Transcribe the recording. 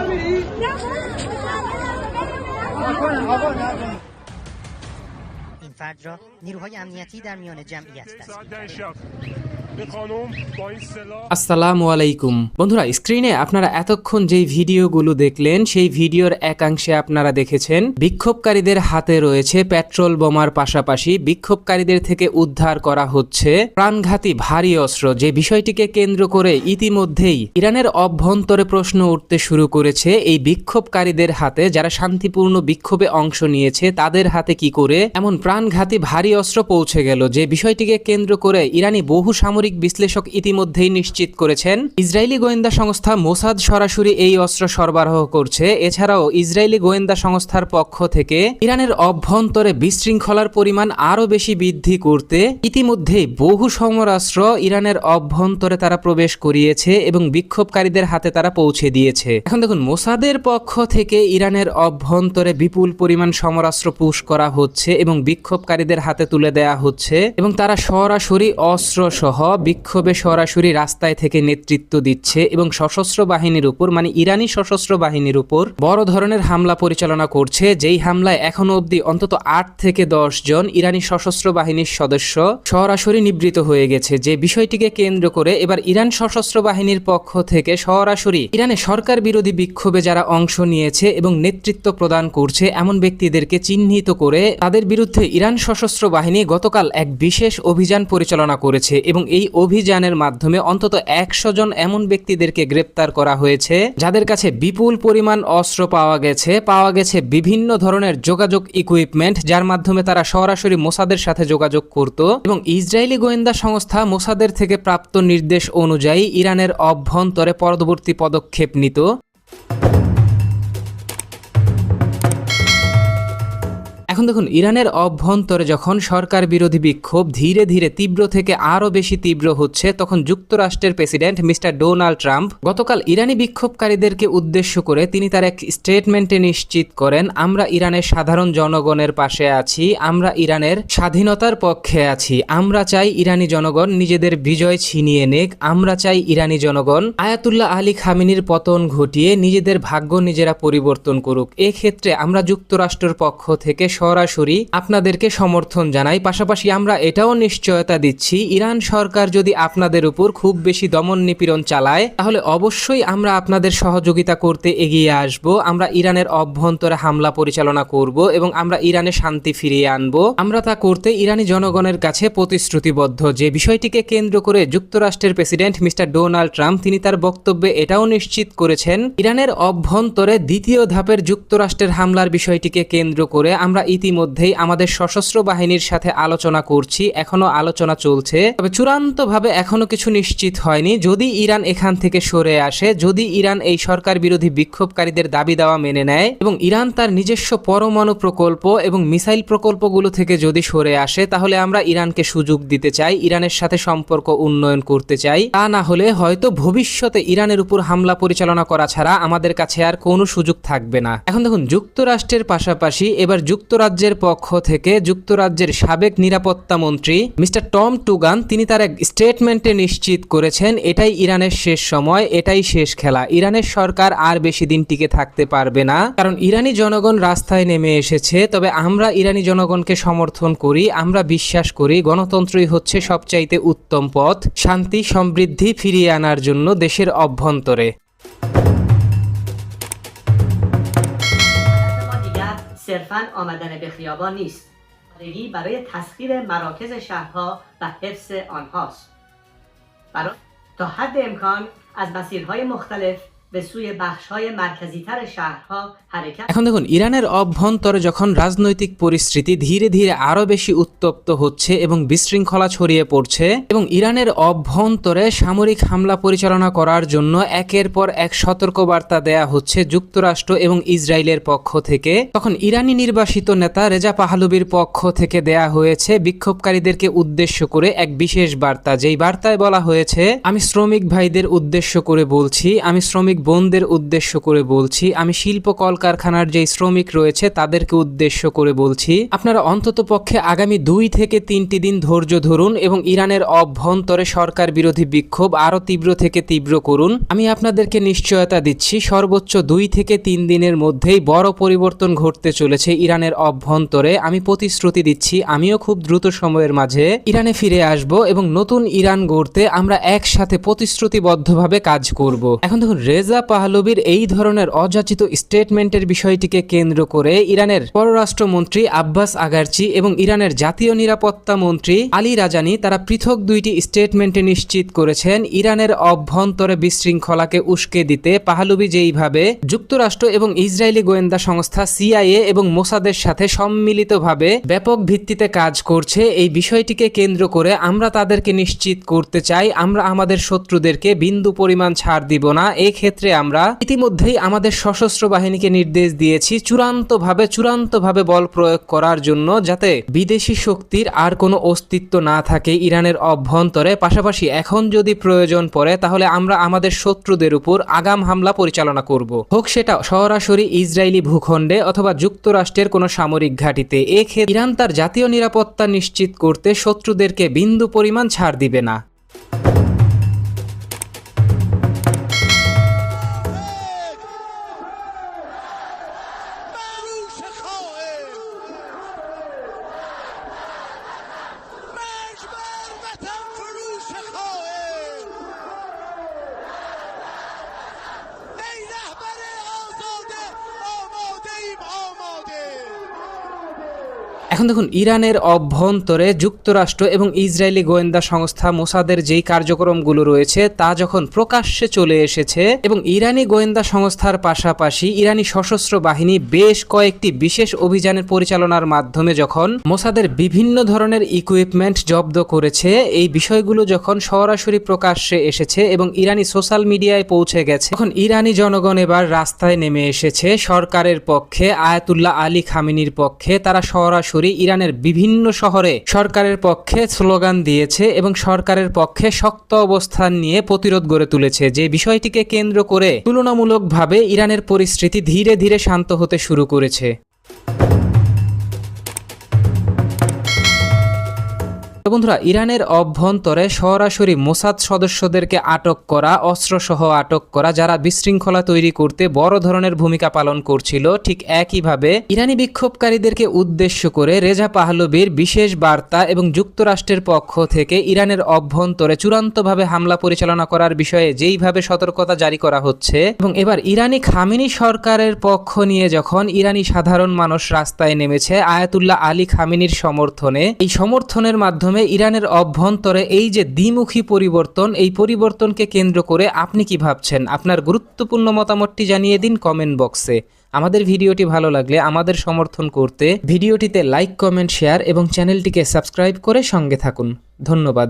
این فرد را نیروهای امنیتی در میان جمعیت دستگیر আসসালামু আলাইকুম বন্ধুরা, স্ক্রিনে আপনারা এতক্ষণ যেই ভিডিওগুলো দেখলেন সেই ভিডিওর একাংশে আপনারা দেখেছেন বিক্ষোভকারীদের হাতে রয়েছে পেট্রোল বোমার পাশাপাশি বিক্ষোভকারীদের থেকে উদ্ধার করা হচ্ছে প্রাণঘাতী ভারী অস্ত্র। যে বিষয়টিকে কেন্দ্র করে ইতিমধ্যেই ইরানের অভ্যন্তরে প্রশ্ন উঠতে শুরু করেছে, এই বিক্ষোভকারীদের হাতে, যারা শান্তিপূর্ণ বিক্ষোভে অংশ নিয়েছে তাদের হাতে কি করে এমন প্রাণঘাতী ভারী অস্ত্র পৌঁছে গেল। যে বিষয়টিকে কেন্দ্র করে ইরানি বহু সামরিক বিশ্লেষক ইতিমধ্যেই নিশ্চিত করেছেন ইসরায়েলি গোয়েন্দা সংস্থা মোসাদ সরাসরি এই অস্ত্র সরবরাহ করছে। এছাড়াও ইসরায়েলি গোয়েন্দা সংস্থার পক্ষ থেকে ইরানের অভ্যন্তরে বিশৃঙ্খলার পরিমাণ আরো বেশি বৃদ্ধি করতে ইতিমধ্যেই বহু সমরাস্ত্র ইরানের অভ্যন্তরে তারা প্রবেশ করিয়েছে এবং বিক্ষোভকারীদের হাতে তারা পৌঁছে দিয়েছে। এখন দেখুন, মোসাদের পক্ষ থেকে ইরানের অভ্যন্তরে বিপুল পরিমাণ সমরাস্ত্র পুশ করা হচ্ছে এবং বিক্ষোভকারীদের হাতে তুলে দেয়া হচ্ছে এবং তারা সরাসরি অস্ত্র সহ বিক্ষোভে সরাসরি রাস্তায় থেকে নেতৃত্ব দিচ্ছে এবং সশস্ত্র বাহিনীর উপর, মানে ইরানি সশস্ত্র বাহিনীর উপর বড় ধরনের হামলা পরিচালনা করছে। যেই হামলায় এখনো অবধি অন্তত 8 থেকে 10 জন ইরানি সশস্ত্র বাহিনীর সদস্য সরাসরি নিবৃত হয়ে গেছে। যে বিষয়টিকে কেন্দ্র করে এবার ইরান সশস্ত্র বাহিনীর পক্ষ থেকে সরাসরি ইরানের সরকার বিরোধী বিক্ষোভে যারা অংশ নিয়েছে এবং নেতৃত্ব প্রদান করছে এমন ব্যক্তিদেরকে চিহ্নিত করে তাদের বিরুদ্ধে ইরান সশস্ত্র বাহিনী গতকাল এক বিশেষ অভিযান পরিচালনা করেছে এবং এই অভিযানের মাধ্যমে অন্তত 100 জন এমন ব্যক্তিদেরকে গ্রেপ্তার করা হয়েছে যাদের কাছে বিপুল পরিমাণ অস্ত্র পাওয়া গেছে বিভিন্ন ধরনের যোগাযোগ ইকুইপমেন্ট, যার মাধ্যমে তারা সরাসরি মোসাদের সাথে যোগাযোগ করত এবং ইসরায়েলি গোয়েন্দা সংস্থা মোসাদের থেকে প্রাপ্ত নির্দেশ অনুযায়ী ইরানের অভ্যন্তরে পরবর্তী পদক্ষেপ নিত। এখন দেখুন, ইরানের অভ্যন্তরে যখন সরকার বিরোধী বিক্ষোভ ধীরে ধীরে তীব্র থেকে আরো বেশি তীব্র হচ্ছে, তখন যুক্তরাষ্ট্রের প্রেসিডেন্ট মিস্টার ডোনাল্ড ট্রাম্প গতকাল ইরানি বিক্ষোভকারীদেরকে উদ্দেশ্য করে তিনি তার এক স্টেটমেন্টে নিশ্চিত করেন, আমরা ইরানের সাধারণ জনগণের পাশে আছি, আমরা ইরানের স্বাধীনতার পক্ষে আছি, আমরা চাই ইরানি জনগণ নিজেদের বিজয় ছিনিয়ে নেক, আমরা চাই ইরানি জনগণ আয়াতুল্লাহ আলী খামেনির পতন ঘটিয়ে নিজেদের ভাগ্য নিজেরা পরিবর্তন করুক। এক্ষেত্রে আমরা যুক্তরাষ্ট্রের পক্ষ থেকে সরাসরি আপনাদেরকে সমর্থন জানাই। পাশাপাশি আমরা এটাও নিশ্চয়তা দিচ্ছি, ইরান সরকার যদি আপনাদের উপর খুব বেশি দমন নিপীড়ন চালায় তাহলে অবশ্যই আমরা আপনাদের সহযোগিতা করতে এগিয়ে আসব। আমরা ইরানের অভ্যন্তরে হামলা পরিচালনা করব এবং আমরা ইরানে শান্তি ফিরিয়ে আনব। আমরা তা করতে ইরানি জনগণের কাছে প্রতিশ্রুতিবদ্ধ। যে বিষয়টিকে কেন্দ্র করে যুক্তরাষ্ট্রের প্রেসিডেন্ট মিস্টার ডোনাল্ড ট্রাম্প তিনি তার বক্তব্যে এটাও নিশ্চিত করেছেন, ইরানের অভ্যন্তরে দ্বিতীয় ধাপের যুক্তরাষ্ট্রের হামলার বিষয়টিকে কেন্দ্র করে আমরা ইতিমধ্যেই আমাদের সশস্ত্র বাহিনীর সাথে আলোচনা করছি, এখনো আলোচনা চলছে, তবে চূড়ান্তভাবে এখনো কিছু নিশ্চিত হয়নি। যদি ইরান এখান থেকে সরে আসে, যদি ইরান এই সরকার বিরোধী বিক্ষোভকারীদের দাবি দেওয়া মেনে নেয় এবং ইরান তার নিজস্ব পরমাণু প্রকল্প এবং মিসাইল প্রকল্পগুলো থেকে যদি সরে আসে, তাহলে আমরা ইরানকে সুযোগ দিতে চাই, ইরানের সাথে সম্পর্ক উন্নয়ন করতে চাই। তা না হলে হয়তো ভবিষ্যতে ইরানের উপর হামলা পরিচালনা করা ছাড়া আমাদের কাছে আর কোনো সুযোগ থাকবে না। এখন দেখুন, যুক্তরাষ্ট্রের পাশাপাশি এবার যুক্তরাজ্যের পক্ষ থেকে যুক্তরাজ্যের সাবেক নিরাপত্তা মন্ত্রী মিস্টার টম টুগান তিনি তার এক স্টেটমেন্টে নিশ্চিত করেছেন, এটাই ইরানের শেষ সময়, এটাই শেষ খেলা, ইরানের সরকার আর বেশি দিন টিকে থাকতে পারবে না, কারণ ইরানি জনগণ রাস্তায় নেমে এসেছে। তবে আমরা ইরানি জনগণকে সমর্থন করি, আমরা বিশ্বাস করি গণতন্ত্রই হচ্ছে সবচাইতে উত্তম পথ শান্তি সমৃদ্ধি ফিরিয়ে আনার জন্য দেশের অভ্যন্তরে। صرفاً آمدن به خیابان نیست. آمادگی برای تسخیر مراکز شهرها و حفظ آنهاست. برای تا حد امکان از مسیرهای مختلف به سوی بخش‌های مرکزی‌تر شهرها حرکت। এখন দেখুন, ইরানের অভ্যন্তরে যখন রাজনৈতিক পরিস্থিতি ধীরে ধীরে আরো বেশি উত্তপ্ত হচ্ছে এবং বিশৃঙ্খলা ছড়িয়ে পড়ছে এবং ইরানের অভ্যন্তরে সামরিক হামলা পরিচালনা করার জন্য একের পর এক সতর্কবার্তা দেয়া হচ্ছে যুক্তরাষ্ট্র এবং ইসরায়েলের পক্ষ থেকে, তখন ইরানি নির্বাসিত নেতা রেজা পাহলভির পক্ষ থেকে দেয়া হয়েছে বিক্ষোভকারীদেরকে উদ্দেশ্য করে এক বিশেষ বার্তা। যেই বার্তায় বলা হয়েছে, আমি শ্রমিক ভাইদের উদ্দেশ্য করে বলছি, আমি শ্রমিক বোনদের উদ্দেশ্য করে বলছি, আমি শিল্প কলকারখানার যে শ্রমিক রয়েছে তাদেরকে উদ্দেশ্য করে বলছি, আপনারা অন্ততপক্ষে আগামী 2 থেকে 3টি দিন ধৈর্য ধরুন এবং ইরানের অভ্যন্তরে সরকার বিরোধী বিক্ষোভ আরও তীব্র থেকে তীব্র করুন। আমি আপনাদেরকে নিশ্চয়তা দিচ্ছি সর্বোচ্চ 2 থেকে 3 দিনের মধ্যেই বড় পরিবর্তন ঘটতে চলেছে ইরানের অভ্যন্তরে। আমি প্রতিশ্রুতি দিচ্ছি আমিও খুব দ্রুত সময়ের মাঝে ইরানে ফিরে আসব এবং নতুন ইরান গড়তে আমরা একসাথে প্রতিশ্রুতিবদ্ধভাবে কাজ করব। এখন দেখুন, রেজা পাহলভির এই ধরনের অযাচিত স্টেটমেন্টের বিষয়টিকে কেন্দ্র করে ইরানের পররাষ্ট্রমন্ত্রী আব্বাস আগারচি এবং ইরানের জাতীয় নিরাপত্তা মন্ত্রী আলী রাজানি তারা পৃথক 2টি স্টেটমেন্টে নিশ্চিত করেছেন ইরানের অভ্যন্তরে বিশৃঙ্খলাকে উস্কে দিতে পাহলভি যেইভাবে যুক্তরাষ্ট্র এবং ইসরায়েলি গোয়েন্দা সংস্থা সিআইএ এবং মোসাদের সাথে সম্মিলিতভাবে ব্যাপক ভিত্তিতে কাজ করছে, এই বিষয়টিকে কেন্দ্র করে আমরা তাদেরকে নিশ্চিত করতে চাই আমরা আমাদের শত্রুদেরকে বিন্দু পরিমাণ ছাড় দিব না। এই ক্ষেত্রে আমরা ইতিমধ্যেই আমাদের সশস্ত্র বাহিনীকে নির্দেশ দিয়েছি চূড়ান্তভাবে বল প্রয়োগ করার জন্য, যাতে বিদেশি শক্তির আর কোনো অস্তিত্ব না থাকে ইরানের অভ্যন্তরে। পাশাপাশি এখন যদি প্রয়োজন পড়ে তাহলে আমরা আমাদের শত্রুদের উপর আগাম হামলা পরিচালনা করব, হোক সেটা সরাসরি ইসরায়েলি ভূখণ্ডে অথবা যুক্তরাষ্ট্রের কোনো সামরিক ঘাঁটিতে। এক্ষেত্রে ইরান তার জাতীয় নিরাপত্তা নিশ্চিত করতে শত্রুদেরকে বিন্দু পরিমাণ ছাড় দিবে না। এখন দেখুন, ইরানের অভ্যন্তরে যুক্তরাষ্ট্র এবং ইসরায়েলি গোয়েন্দা সংস্থা মোসাদের যেই কার্যক্রমগুলো রয়েছে তা যখন প্রকাশ্যে চলে এসেছে এবং ইরানি গোয়েন্দা সংস্থার পাশাপাশি ইরানি সশস্ত্র বাহিনী বেশ কয়েকটি বিশেষ অভিযানের পরিচালনার মাধ্যমে যখন মোসাদের বিভিন্ন ধরনের ইকুইপমেন্ট জব্দ করেছে, এই বিষয়গুলো যখন সরাসরি প্রকাশ্যে এসেছে এবং ইরানি সোশ্যাল মিডিয়ায় পৌঁছে গেছে, তখন ইরানি জনগণ এবার রাস্তায় নেমে এসেছে সরকারের পক্ষে, আয়াতুল্লাহ আলী খামেনির পক্ষে। তারা সরাসরি ইরানের বিভিন্ন শহরে সরকারের পক্ষে স্লোগান দিয়েছে এবং সরকারের পক্ষে শক্ত অবস্থান নিয়ে প্রতিরোধ গড়ে তুলেছে, যে বিষয়টিকে কেন্দ্র করে তুলনামূলকভাবে ইরানের পরিস্থিতি ধীরে ধীরে শান্ত হতে শুরু করেছে। বন্ধুরা, ইরানের অভ্যন্তরে সরাসরি মোসাদ সদস্যদেরকে আটক করা, অস্ত্রসহ আটক করা, যারা বিশৃঙ্খলা তৈরি করতে বড় ধরনের ভূমিকা পালন করছিল, ঠিক একইভাবে ইরানি বিক্ষোভকারীদেরকে উদ্দেশ্য করে রেজা পাহলভির বিশেষ বার্তা এবং যুক্তরাষ্ট্রের পক্ষ থেকে ইরানের অভ্যন্তরে চূড়ান্তভাবে হামলা পরিচালনা করার বিষয়ে যেইভাবে সতর্কতা জারি করা হচ্ছে এবং এবার ইরানি খামেনি সরকারের পক্ষ নিয়ে যখন ইরানি সাধারণ মানুষ রাস্তায় নেমেছে আয়াতুল্লাহ আলী খামেনির সমর্থনে, এই সমর্থনের মাধ্যমে ইরানের অভ্যন্তরে এই যে দ্বিমুখী পরিবর্তন, এই পরিবর্তনকে কেন্দ্র করে আপনি কি ভাবছেন? আপনার গুরুত্বপূর্ণ মতামতটি জানিয়ে দিন কমেন্ট বক্সে। আমাদের ভিডিওটি ভালো লাগলে আমাদের সমর্থন করতে ভিডিওটিতে লাইক, কমেন্ট, শেয়ার এবং চ্যানেলটিকে সাবস্ক্রাইব করে সঙ্গে থাকুন। ধন্যবাদ।